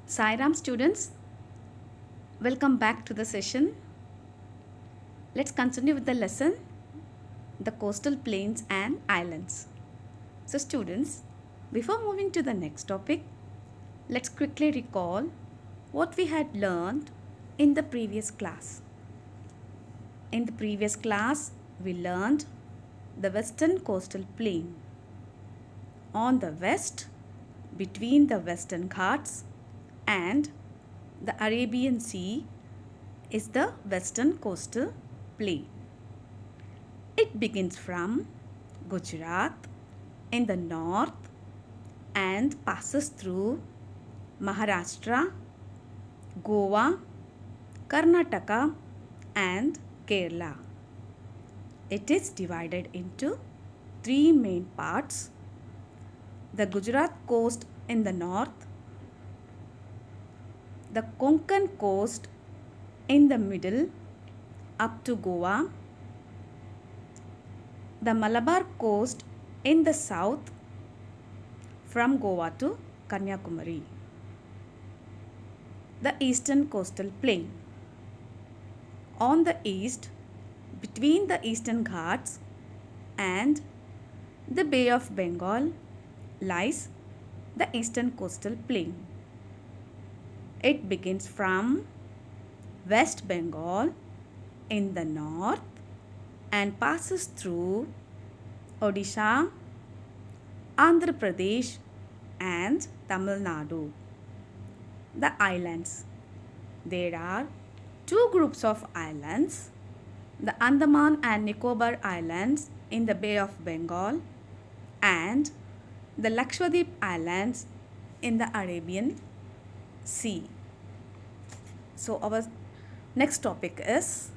Sairam students, welcome back to the session. Let's continue with the lesson, the coastal plains and islands. So students, before moving to the next topic, let's quickly recall what we had learned in the previous class. In the previous class, we learned the western coastal plain. On the west, between the Western Ghats and the Arabian Sea is the western coastal plain. It begins from Gujarat in the north and passes through Maharashtra, Goa, Karnataka and Kerala. It is divided into three main parts: the Gujarat coast in the north, the Konkan coast in the middle up to Goa, the Malabar coast in the south from Goa to Kanyakumari. The eastern coastal plain. On the east, between the Eastern Ghats and the Bay of Bengal, lies the eastern coastal plain. It begins from West Bengal in the north and passes through Odisha, Andhra Pradesh and Tamil Nadu. The islands. There are two groups of islands, the Andaman and Nicobar Islands in the Bay of Bengal and the Lakshadweep Islands in the Arabian Sea. So our next topic is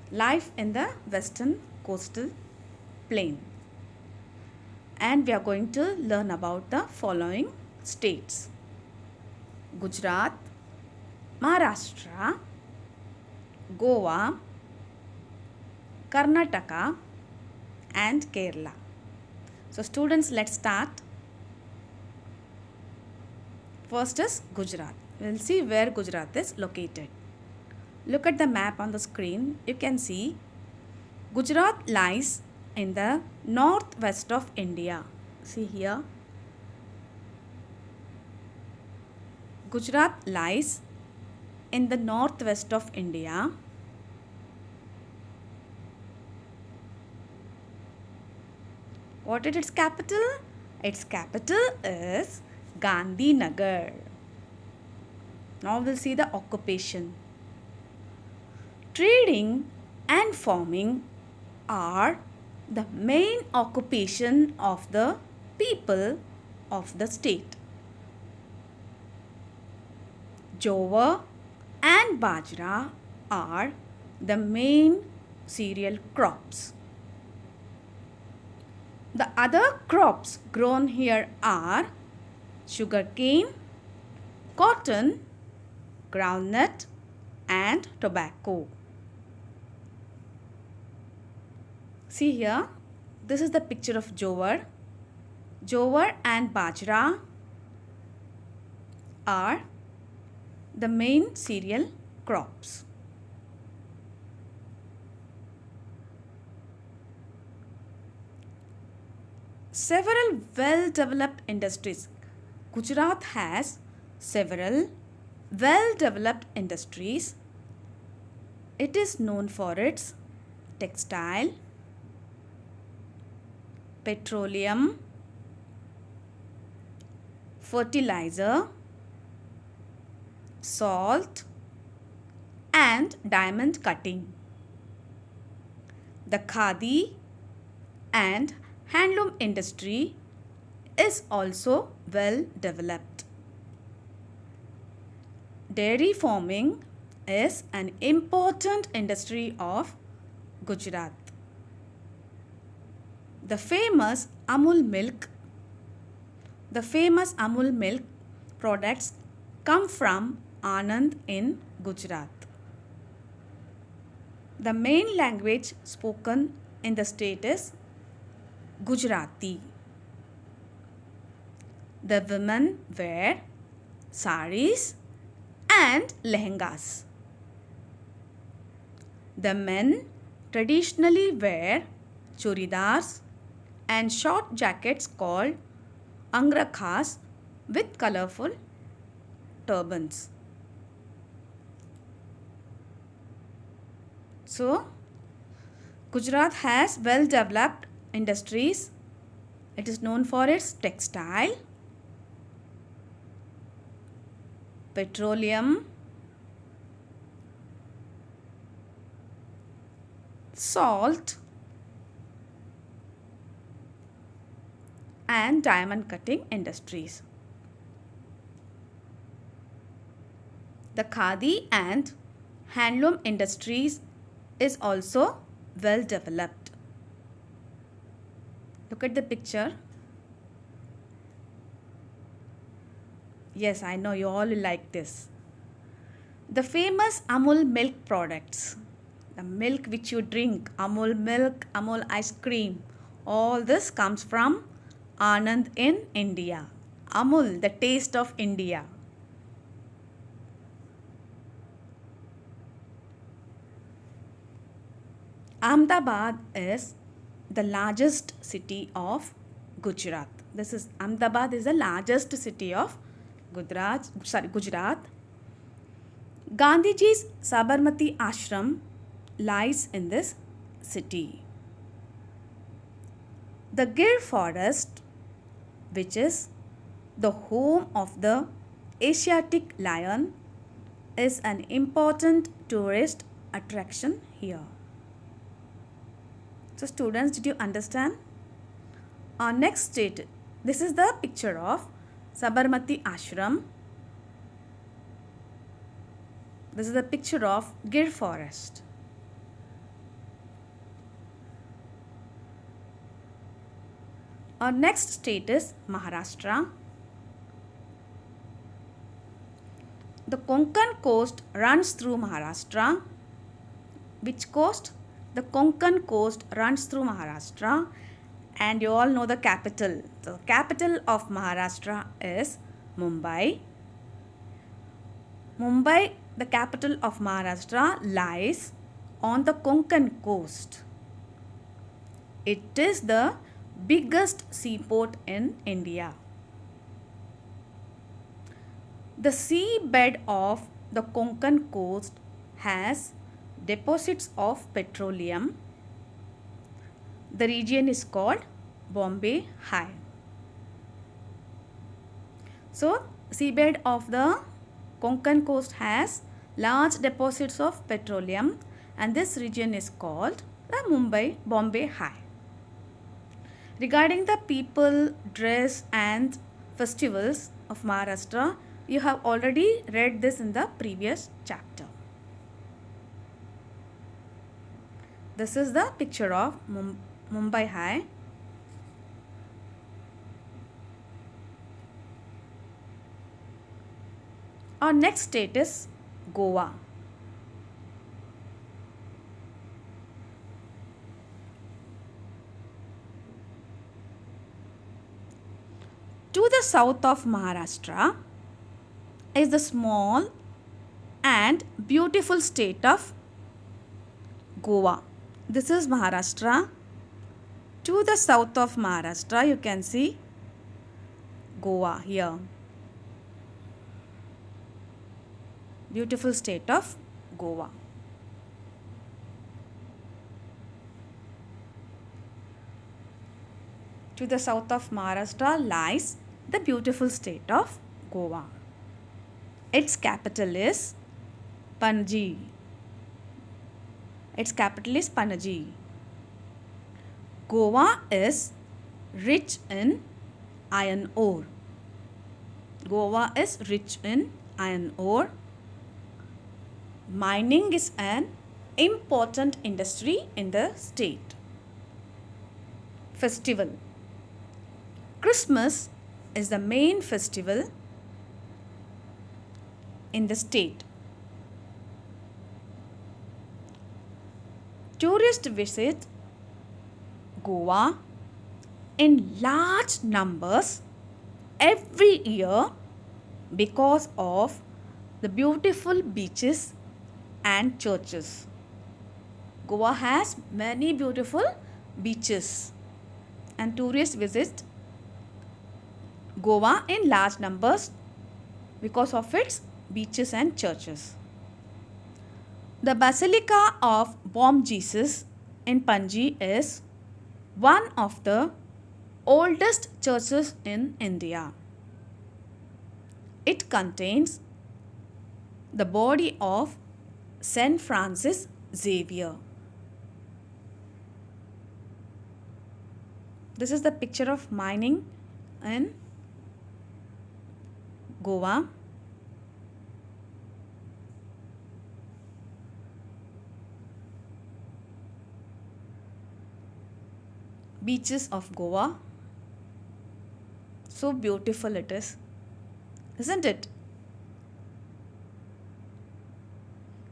life in the western coastal plain, and we are going to learn about the following states: Gujarat, Maharashtra, Goa, Karnataka and Kerala. So students, let's start. First is Gujarat. We'll see where Gujarat is located. Look at the map on the screen. You can see Gujarat lies in the northwest of India. See here. Gujarat lies in the northwest of India. What is its capital? Its capital is Gandhinagar. Now we'll see the occupation. Trading and farming are the main occupation of the people of the state. Jowar and bajra are the main cereal crops. The other crops grown here are sugarcane, cotton, groundnut and tobacco. See here, this is the picture of jowar. Jowar and bajra are the main cereal crops. Several well-developed industries. Gujarat has several well-developed industries. It is known for its textile, petroleum, fertilizer, salt and diamond cutting. The khadi and handloom industry is also well developed. Dairy farming is an important industry of Gujarat. The famous Amul milk products come from Anand in Gujarat. The main language spoken in the state is Gujarati. The women wear saris, and lehengas. The men traditionally wear churidars and short jackets called angrakhas with colorful turbans. So, Gujarat has well developed industries. It is known for its textile, petroleum, salt, and diamond cutting industries. The khadi and handloom industries is also well developed. Look at the picture. Yes, I know you all will like this. The famous Amul milk products, the milk which you drink, Amul milk, Amul ice cream, all this comes from Anand in India. Amul, the taste of India. Ahmedabad is the largest city of Gujarat. Ahmedabad is the largest city of Gujarat. Gandhiji's Sabarmati Ashram lies in this city. The Gir forest, which is the home of the Asiatic lion, is an important tourist attraction here. So students, did you understand? Our next state, this is the picture of Sabarmati Ashram. This is the picture of Gir forest. Our next state is Maharashtra. The Konkan coast runs through Maharashtra. Which coast? The Konkan coast runs through Maharashtra, and you all know the capital. The capital of Maharashtra is Mumbai. Mumbai, the capital of Maharashtra, lies on the Konkan coast. It is the biggest seaport in India. The seabed of the Konkan coast has deposits of petroleum. The region is called Bombay High. So, seabed of the Konkan coast has large deposits of petroleum, and this region is called the Bombay High. Regarding the people, dress and festivals of Maharashtra, you have already read this in the previous chapter. This is the picture of Mumbai High. Our next state is Goa. To the south of Maharashtra is the small and beautiful state of Goa. This is Maharashtra. To the south of Maharashtra, you can see Goa here. Beautiful state of Goa. To the south of Maharashtra lies the beautiful state of Goa. Its capital is Panaji. Its capital is Panaji. Goa is rich in iron ore. Goa is rich in iron ore. Mining is an important industry in the state. Festival. Christmas is the main festival in the state. Tourists visit Goa in large numbers every year because of the beautiful beaches and churches. Goa has many beautiful beaches and tourists visit Goa in large numbers because of its beaches and churches. The Basilica of Bom Jesus in Panji is one of the oldest churches in India. It contains the body of Saint Francis Xavier. This is the picture of mining in Goa. Beaches of Goa. So beautiful it is, isn't it?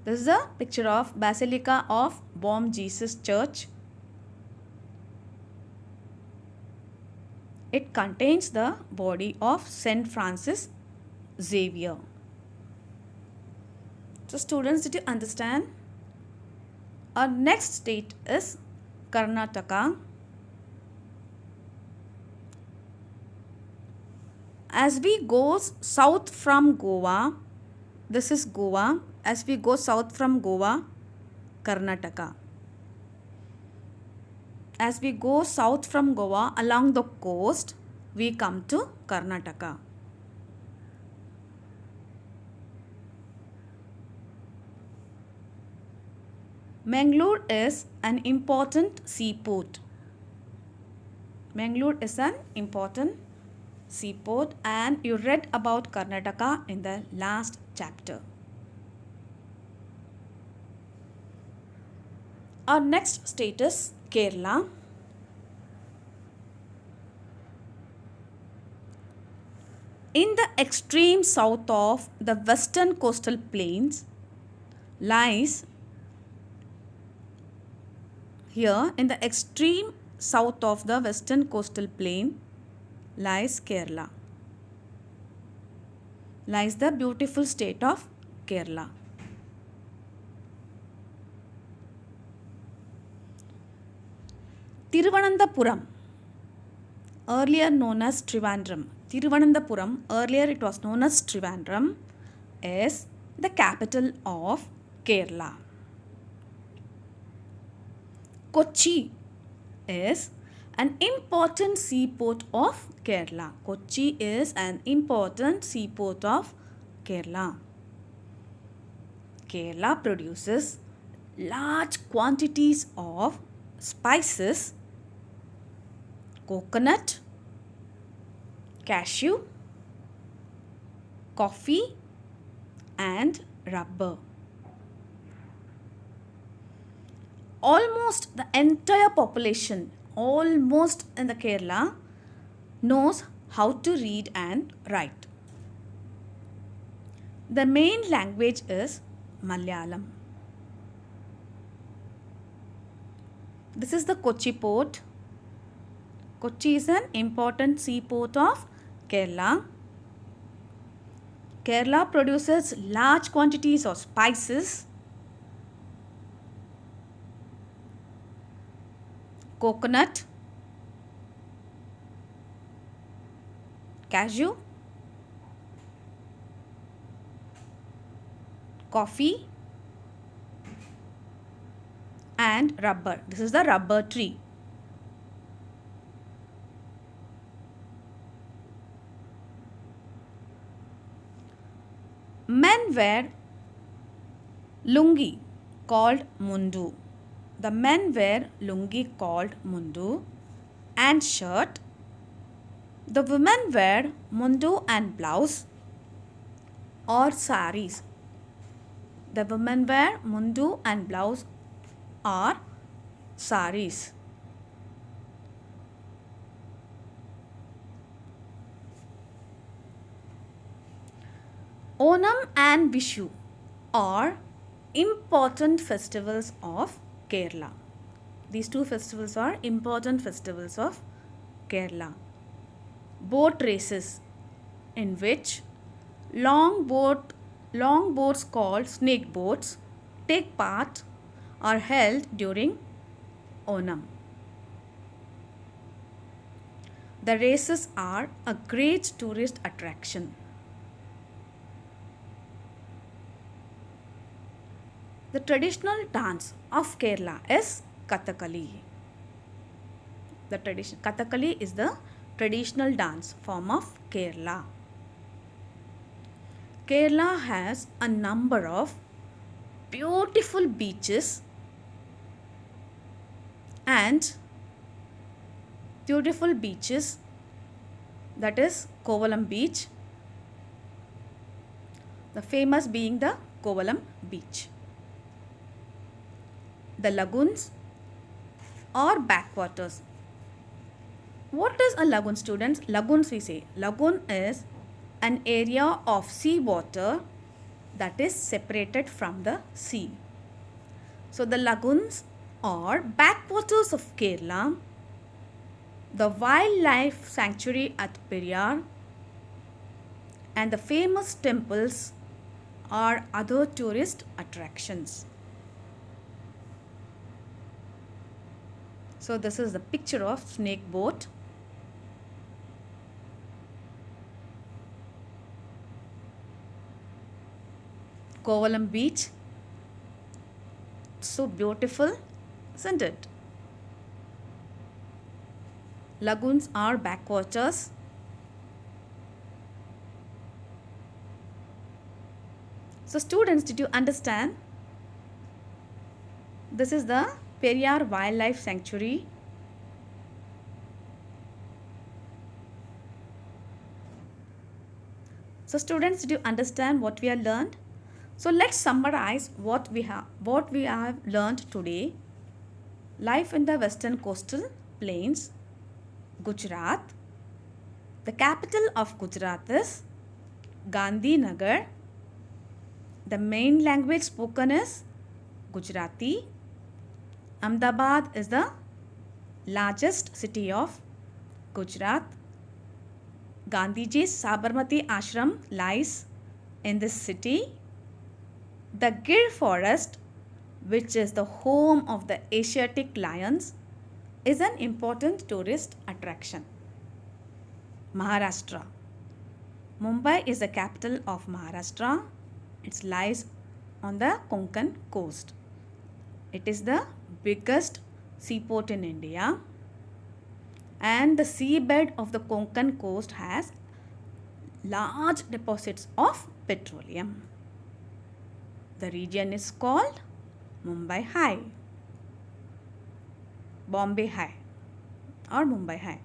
This is a picture of Basilica of Bom Jesus Church. It contains the body of Saint Francis Xavier. So students, did you understand? Our next state is Karnataka. As we go south from Goa, this is Goa. As we go south from Goa, Karnataka. As we go south from Goa along the coast, we come to Karnataka. Mangalore is an important seaport. Mangalore is an important seaport, and you read about Karnataka in the last chapter. Our next state is Kerala. In the extreme south of the western coastal plains lies here in the extreme south of the western coastal plain lies Kerala. Lies the beautiful state of Kerala. Thiruvananthapuram, earlier known as Trivandrum. Thiruvananthapuram, earlier it was known as Trivandrum, is the capital of Kerala. Kochi is an important seaport of Kerala. Kochi is an important seaport of Kerala. Kerala produces large quantities of spices, coconut, cashew, coffee, and rubber. Almost the entire population, almost in the Kerala, knows how to read and write. The main language is Malayalam. This is the Kochi port. Kochi is an important seaport of Kerala. Kerala produces large quantities of spices, coconut, cashew, coffee, and rubber. This is the rubber tree. Men wear lungi called mundu. The men wear lungi called mundu and shirt. The women wear mundu and blouse or saris. The women wear mundu and blouse or saris. Onam and Vishu are important festivals of Kerala. These two festivals are important festivals of Kerala. Boat races in which Long boat, long boats called snake boats take part or held during Onam. The races are a great tourist attraction. The traditional dance of Kerala is Kathakali. Kathakali is the traditional dance form of Kerala. Kerala has a number of beautiful beaches and that is Kovalam beach, the famous being the Kovalam beach. The lagoons or backwaters. What is a lagoon, students? Lagoons, we say. Lagoon is an area of sea water that is separated from the sea. So the lagoons or backwaters of Kerala, the wildlife sanctuary at Periyar, and the famous temples are other tourist attractions. So this is the picture of snake boat. Kovalam beach. So beautiful, isn't it? Lagoons are backwaters. So students, did you understand? This is the Periyar Wildlife Sanctuary. So students, did you understand what we have learned? So let's summarize what we have learned today. Life in the western coastal plains, Gujarat. The capital of Gujarat is Gandhinagar. The main language spoken is Gujarati. Ahmedabad is the largest city of Gujarat. Gandhiji's Sabarmati Ashram lies in this city. The Gir forest, which is the home of the Asiatic lions, is an important tourist attraction. Maharashtra. Mumbai is the capital of Maharashtra. It lies on the Konkan coast. It is the biggest seaport in India, and the seabed of the Konkan coast has large deposits of petroleum. The region is called Mumbai High, Bombay High or Mumbai High.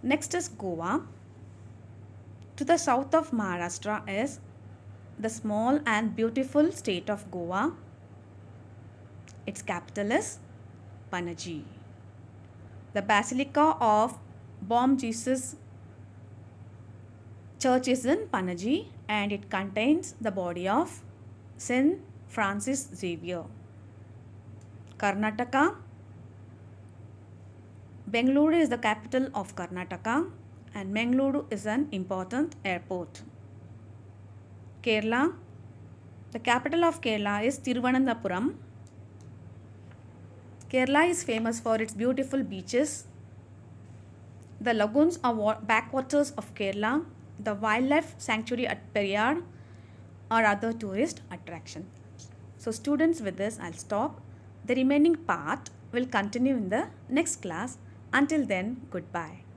Next is Goa. To the south of Maharashtra is the small and beautiful state of Goa. Its capital is Panaji. The Basilica of Bom Jesus Church is in Panaji, and it contains the body of Saint Francis Xavier. Karnataka. Bengaluru is the capital of Karnataka, and Bengaluru is an important airport. Kerala. The capital of Kerala is Thiruvananthapuram. Kerala is famous for its beautiful beaches. The lagoons are backwaters of Kerala. The wildlife sanctuary at Periyar are other tourist attractions. So students, with this I'll stop. The remaining part will continue in the next class. Until then, goodbye.